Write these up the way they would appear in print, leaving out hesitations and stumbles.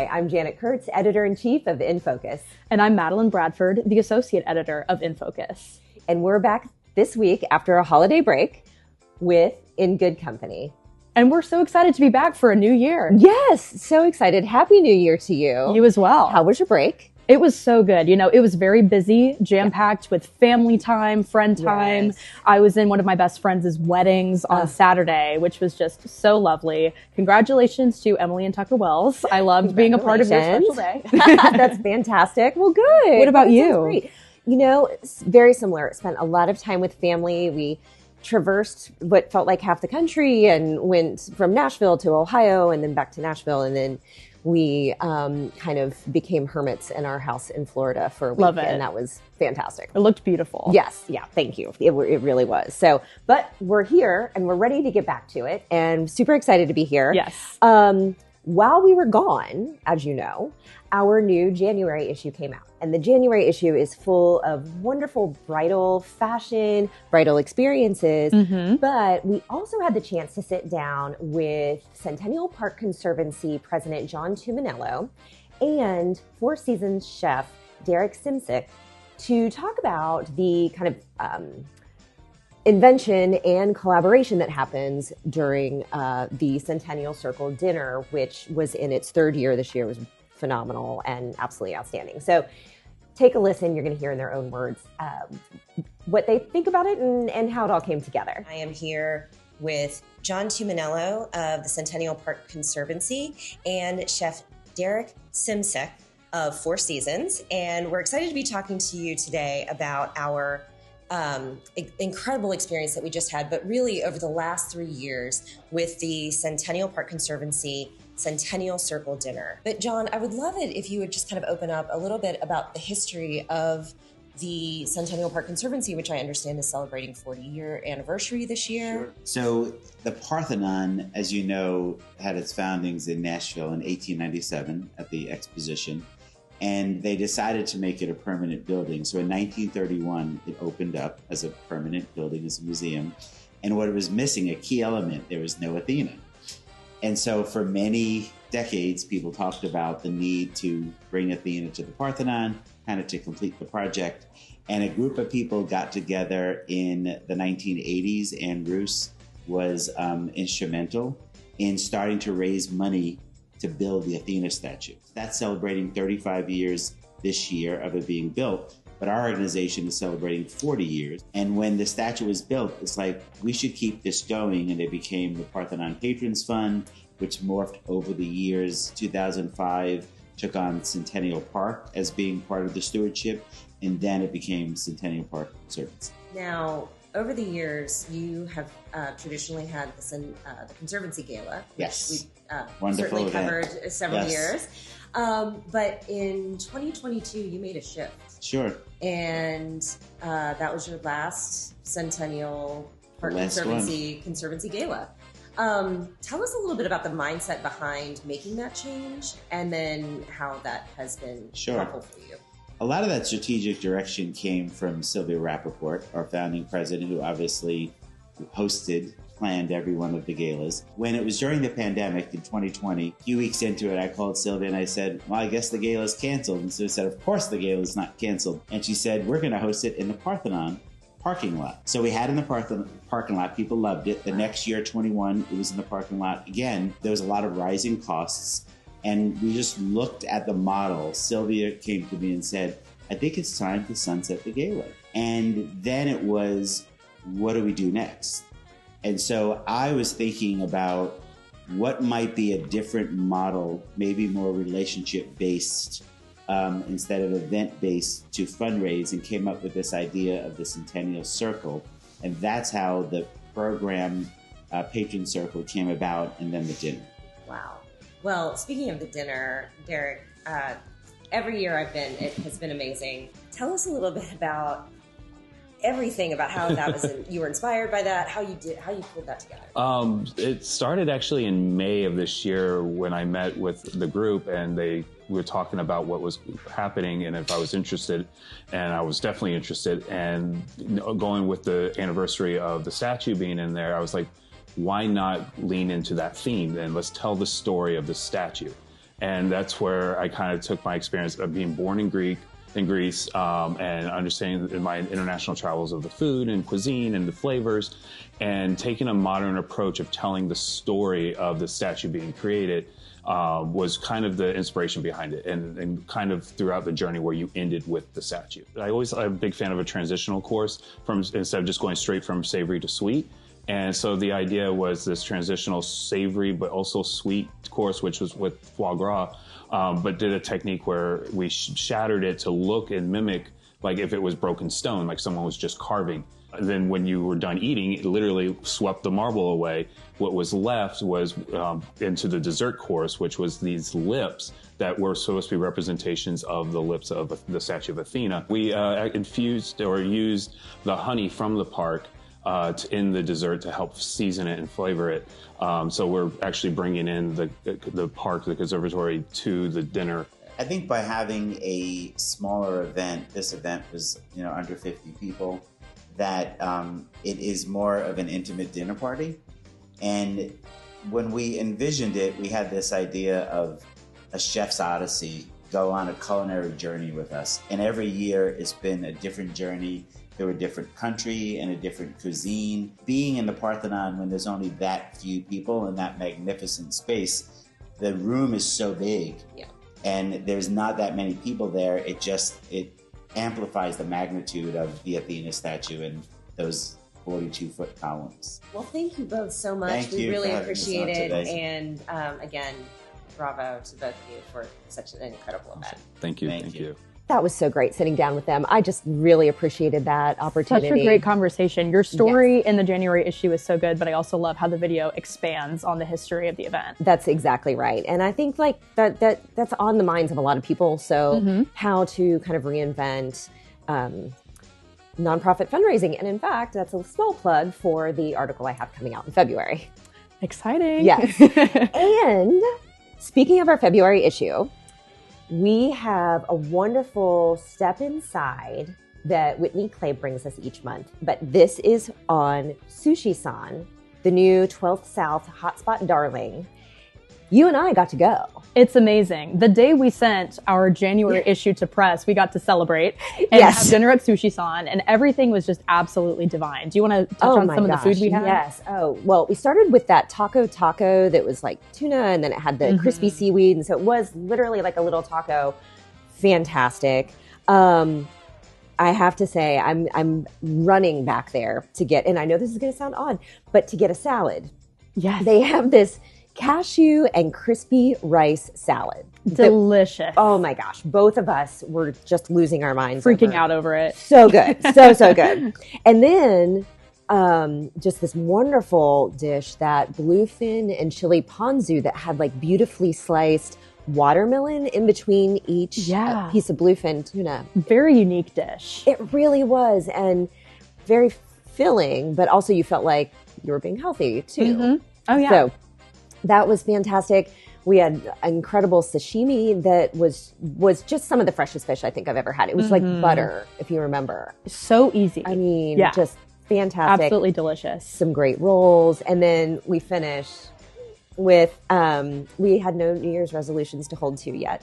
I'm Janet Kurtz, Editor-in-Chief of Nfocus. And I'm Madeline Bradford, the Associate Editor of Nfocus. And we're back this week after a holiday break with In Good Company. And we're so excited to be back for a new year. Yes, so excited. Happy New Year to you. You as well. How was your break? It was so good. You know, it was very busy, jam-packed with family time, friend time. Yes. I was in one of my best friends' weddings on Saturday, which was just so lovely. Congratulations to Emily and Tucker Wells. I loved being a part of your special day. That's fantastic. Well, good. What about you? Great. You know, it's very similar. Spent a lot of time with family. We traversed what felt like half the country and went from Nashville to Ohio and then back to Nashville, and then we kind of became hermits in our house in Florida for a week. Love it. And that was fantastic. It looked beautiful. Yes. Yeah. Thank you. It really was. So, but we're here and we're ready to get back to it and super excited to be here. Yes. While we were gone, as you know, our new January issue came out. And the January issue is full of wonderful bridal fashion, bridal experiences. Mm-hmm. But we also had the chance to sit down with Centennial Park Conservancy President John Tumminello and Four Seasons chef Derek Simcik to talk about the kind of invention and collaboration that happens during the Centennial Circle dinner, which was in its third year this year. It was phenomenal and absolutely outstanding. So take a listen. You're going to hear in their own words what they think about it and how it all came together. I am here with John Tumminello of the Centennial Park Conservancy and Chef Derek Simcik of Four Seasons. And we're excited to be talking to you today about our incredible experience that we just had, but really over the last 3 years with the Centennial Park Conservancy Centennial Circle dinner. But John, I would love it if you would just kind of open up a little bit about the history of the Centennial Park Conservancy, which I understand is celebrating 40-year anniversary this year. Sure. So the Parthenon, as you know, had its foundings in Nashville in 1897 at the Exposition. And they decided to make it a permanent building. So in 1931, it opened up as a permanent building, as a museum. And what it was missing, a key element, there was no Athena. And so for many decades, people talked about the need to bring Athena to the Parthenon, kind of to complete the project. And a group of people got together in the 1980s, and Roos was instrumental in starting to raise money to build the Athena statue. That's celebrating 35 years this year of it being built, but our organization is celebrating 40 years. And when the statue was built, it's like, we should keep this going. And it became the Parthenon Patrons Fund, which morphed over the years. 2005 took on Centennial Park as being part of the stewardship, and then it became Centennial Park Conservancy. Now, over the years, you have traditionally had the Conservancy Gala, which yes. we've certainly event. covered several yes. years. But in 2022, you made a shift. Sure. And that was your last Centennial Park Conservancy Gala. Tell us a little bit about the mindset behind making that change and then how that has been helpful for you. A lot of that strategic direction came from Sylvia Rappaport, our founding president, who obviously planned every one of the galas. When it was during the pandemic in 2020, a few weeks into it, I called Sylvia and I said, well, I guess the gala's canceled. And Sylvia said, of course the gala's not canceled. And she said, we're going to host it in the Parthenon parking lot. So we had it in the parking lot. People loved it. The next year, 21, it was in the parking lot again. There was a lot of rising costs. And we just looked at the model. Sylvia came to me and said, I think it's time to sunset the gala. And then it was, what do we do next? And so I was thinking about what might be a different model, maybe more relationship-based instead of event-based, to fundraise, and came up with this idea of the Centennial Circle. And that's how the program Patron Circle came about, and then the dinner. Wow. Well, speaking of the dinner, Derek, every year I've been, it has been amazing. Tell us a little bit about everything about how that was. You were inspired by that. How you pulled that together. It started actually in May of this year when I met with the group, and we were talking about what was happening and if I was interested, and I was definitely interested. And going with the anniversary of the statue being in there, I was like, why not lean into that theme and let's tell the story of the statue? And that's where I kind of took my experience of being born in Greece, and understanding my international travels of the food and cuisine and the flavors, and taking a modern approach of telling the story of the statue being created was kind of the inspiration behind it, and kind of throughout the journey where you ended with the statue. I'm a big fan of a transitional course instead of just going straight from savory to sweet. And so the idea was this transitional savory but also sweet course, which was with foie gras, but did a technique where we shattered it to look and mimic like if it was broken stone, like someone was just carving. And then when you were done eating, it literally swept the marble away. What was left was into the dessert course, which was these lips that were supposed to be representations of the lips of the statue of Athena. We infused or used the honey from the park in the dessert to help season it and flavor it. So we're actually bringing in the park, the conservatory, to the dinner. I think by having a smaller event, this event was under 50 people, that it is more of an intimate dinner party. And when we envisioned it, we had this idea of a chef's odyssey, go on a culinary journey with us. And every year it's been a different journey through a different country and a different cuisine. Being in the Parthenon when there's only that few people in that magnificent space, the room is so big. Yeah. And there's not that many people there. It amplifies the magnitude of the Athena statue and those 42-foot columns. Well, thank you both so much. Thank we you really for having us appreciate on it. today. And again, bravo to both of you for such an incredible event. Thank you. Thank you. That was so great sitting down with them. I just really appreciated that opportunity. Such a great conversation. Your story in the January issue is so good, but I also love how the video expands on the history of the event. That's exactly right. And I think like that's on the minds of a lot of people. So how to kind of reinvent nonprofit fundraising. And in fact, that's a small plug for the article I have coming out in February. Exciting. Yes. And speaking of our February issue, we have a wonderful step inside that Whitney Clay brings us each month. But this is on Sushi San, the new 12th South hotspot darling. You and I got to go. It's amazing. The day we sent our January issue to press, we got to celebrate and have dinner at Sushi San, and everything was just absolutely divine. Do you want to touch on some of the food we had? Yes. Oh, well, we started with that taco that was like tuna, and then it had the crispy seaweed, and so it was literally like a little taco. Fantastic. I have to say, I'm running back there to get, and I know this is going to sound odd, but to get a salad. Yes. They have this cashew and crispy rice salad. Delicious. Oh my gosh. Both of us were just losing our minds. Freaking out over it. So good. So good. And then just this wonderful dish, that bluefin and chili ponzu that had like beautifully sliced watermelon in between each piece of bluefin tuna. Very unique dish. It really was. And very filling, but also you felt like you were being healthy too. Oh yeah. So that was fantastic. We had incredible sashimi that was just some of the freshest fish I think I've ever had. It was like butter, if you remember. So easy. I mean, just fantastic. Absolutely delicious. Some great rolls. And then we finished with, we had no New Year's resolutions to hold to yet,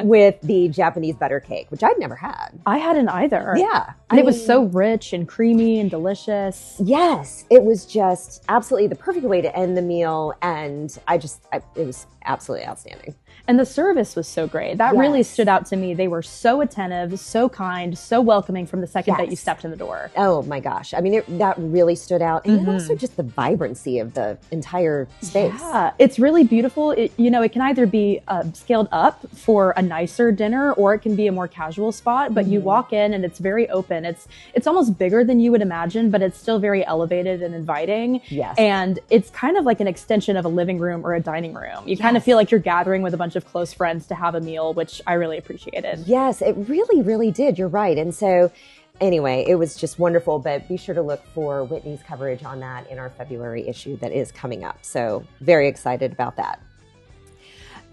with the Japanese butter cake, which I'd never had. I hadn't either. Yeah. And it was so rich and creamy and delicious. Yes. It was just absolutely the perfect way to end the meal. And it was absolutely outstanding. And the service was so great. That really stood out to me. They were so attentive, so kind, so welcoming from the second that you stepped in the door. Oh my gosh. I mean, that really stood out. And then also just the vibrancy of the entire space. Yeah, it's really beautiful. It can either be scaled up for a nicer dinner or it can be a more casual spot, but you walk in and it's very open. It's almost bigger than you would imagine, but it's still very elevated and inviting. Yes. And it's kind of like an extension of a living room or a dining room. You kind of feel like you're gathering with a bunch of close friends to have a meal, which I really appreciated. Yes, it really, really did. You're right. And so anyway, it was just wonderful, but be sure to look for Whitney's coverage on that in our February issue that is coming up. So very excited about that.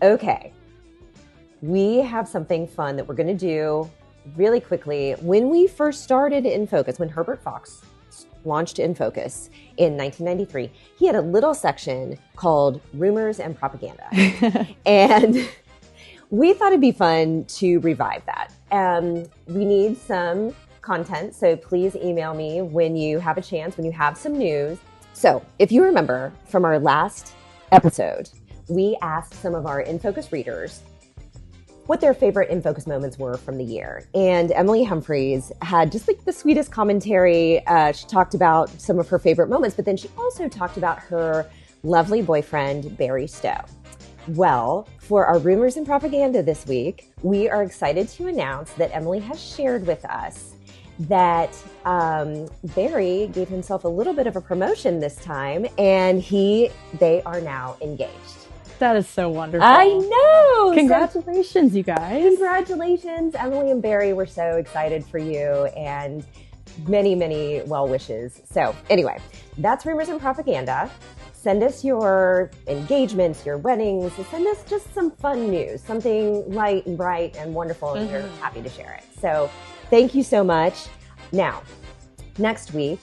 Okay. We have something fun that we're going to do really quickly. When we first started Nfocus, when Herbert Fox launched Nfocus in 1993, he had a little section called Rumors and Propaganda. And we thought it'd be fun to revive that. We need some content, so please email me when you have a chance, when you have some news. So if you remember from our last episode, we asked some of our Nfocus readers what their favorite Nfocus moments were from the year. And Emily Humphreys had just like the sweetest commentary. She talked about some of her favorite moments, but then she also talked about her lovely boyfriend, Barry Stowe. Well, for our Rumors and Propaganda this week, we are excited to announce that Emily has shared with us that Barry gave himself a little bit of a promotion this time, and they are now engaged. That is so wonderful. I know. Congratulations, you guys. Congratulations, Emily and Barry. We're so excited for you, and many, many well wishes. So anyway, that's Rumors and Propaganda. Send us your engagements, your weddings. Send us just some fun news, something light and bright and wonderful, and we're happy to share it. So thank you so much. Now, next week,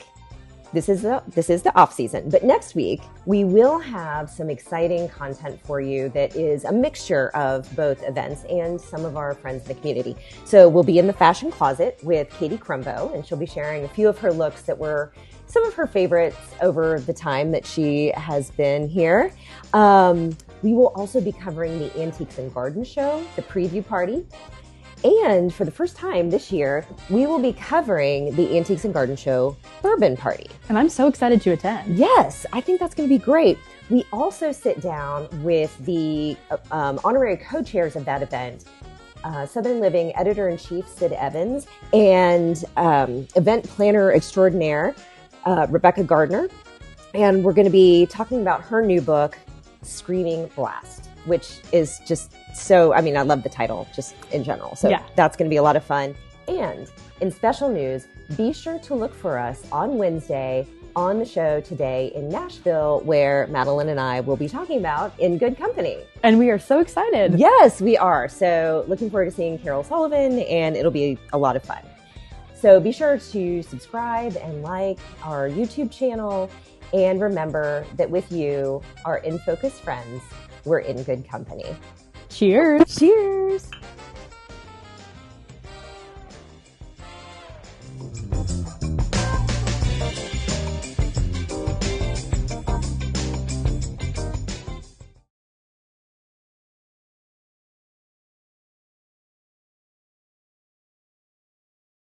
this is the off season, but next week we will have some exciting content for you that is a mixture of both events and some of our friends in the community. So we'll be in the fashion closet with Katie Crumbo, and she'll be sharing a few of her looks that were some of her favorites over the time that she has been here. We will also be covering the Antiques and Garden Show, the preview party. And for the first time this year, we will be covering the Antiques and Garden Show Bourbon Party. And I'm so excited to attend. Yes, I think that's going to be great. We also sit down with the honorary co-chairs of that event, Southern Living Editor-in-Chief Sid Evans and event planner extraordinaire Rebecca Gardner. And we're going to be talking about her new book, Screaming Blast, which is just so, I love the title just in general. So That's going to be a lot of fun. And in special news, be sure to look for us on Wednesday on the show today in Nashville, where Madeline and I will be talking about In Good Company. And we are so excited. Yes, we are. So looking forward to seeing Carol Sullivan, and it'll be a lot of fun. So be sure to subscribe and like our YouTube channel. And remember that with you, our Nfocus friends, we're in good company. Cheers. Cheers.